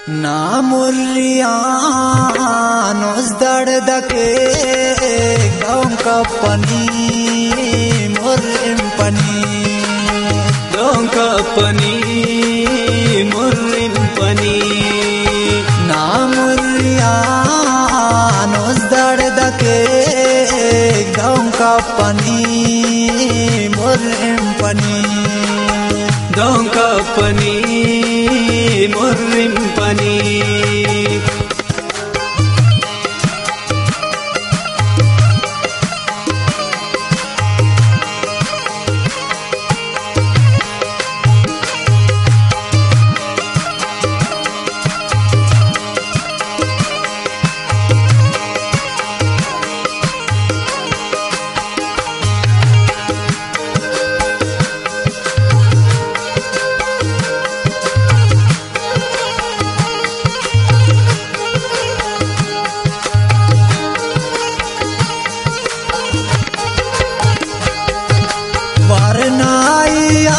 नामुरियान उस दर्द के गाँव का पनी मुर्रिम गाँव का पनी मुर्रिम पनी नामुरियान उस दर्द के गाँव का पनी मुर्रिम पनी गाँव का पनी मुर्रिम पनी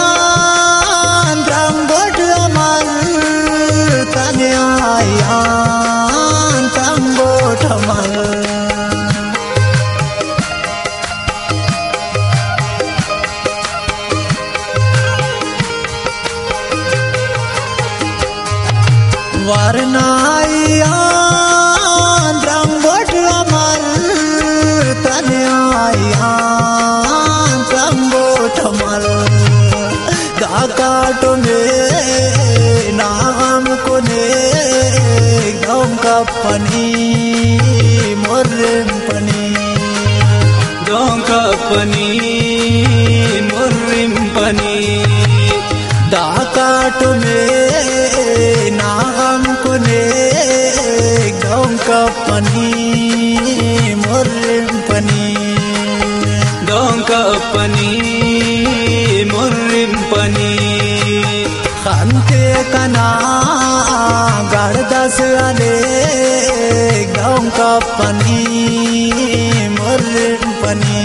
Warnaian rambut amal tanyayan rambut amal Warnaian rambut amal tanyayan rambut amal काट में नाम को ने गाँव का पनी मुर्रिम पनी गाँव का पनी मुर्रिम पनी काट में नाम को ने गाँव का पनी मुर्रिम पनी गाँव का पनी मुर्रिम पनी खानके कना गर्दस आले गाँव का पनी मुर्रिम पनी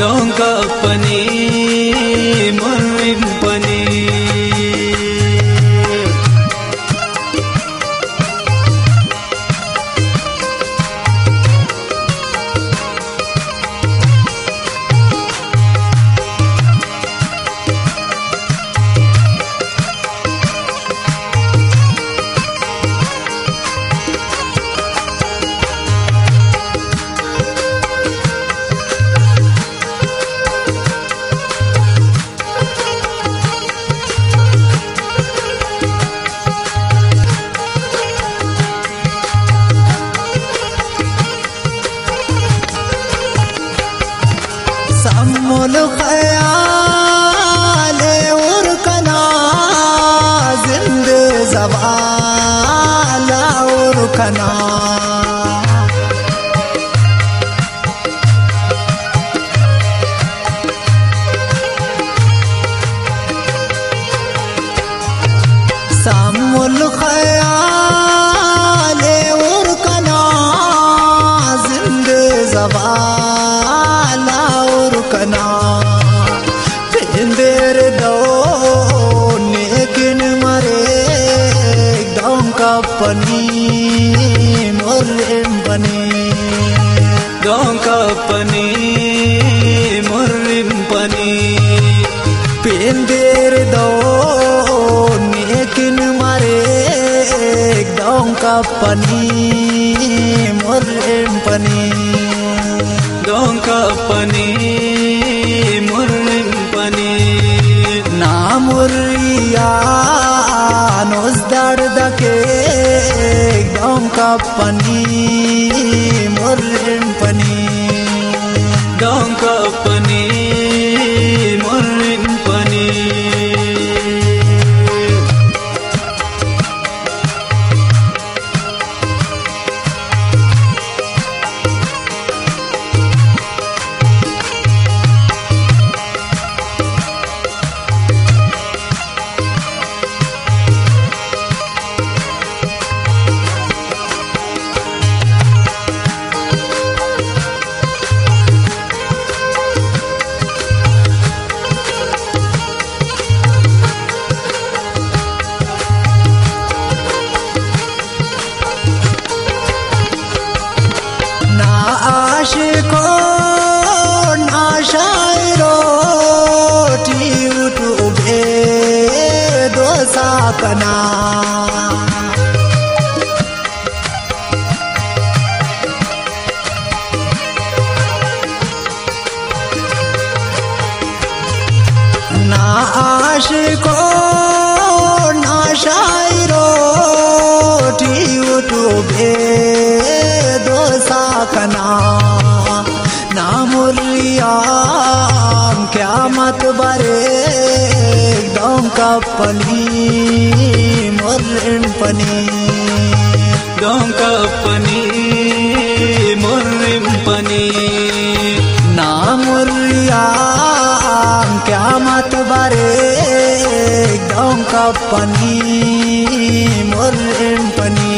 गाँव का पनी मुर्रिम पनी सम्मुल ख़याले उरकना जिंदे ज़वाला उरकना सम्मुल ख़याले उरकना जिंदे ज़वाला कना फिंदेर दो लेकिन मरे गाँव का पनी मुर्रिम पनी गाँव का पनी मुर्रिम पनी फिंदेर दो लेकिन मरे गाँव का पनी मुर्रिम पनी गाँव का पनी मुर्रिम पनी नामुरियान उस दर्द के गाँव का पनी मुर्रिम पनी गाँव का पनी मुर्रिम पनी dosa kana na ashiko na shairo tiyu tube dosa kana na murliyam क़यामत बरे दम कपनी मुर्रिम पनी दम कपनी मुर्रिम पनी ना मुर्रियम क़यामत बरे दम कपनी मुर्रिम पनी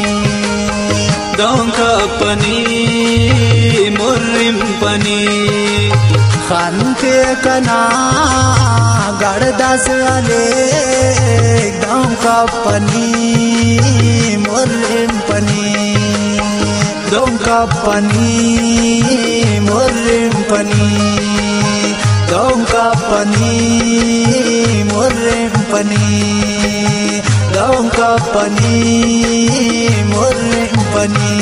दम कपनी मुर्रिम पनी खनते कना गड़दस अले दम कपनी मुर्रिम पनी दम कपनी मुर्रिम पनी दम कपनी मुर्रिम पनी दम कपनी मुर्रिम पनी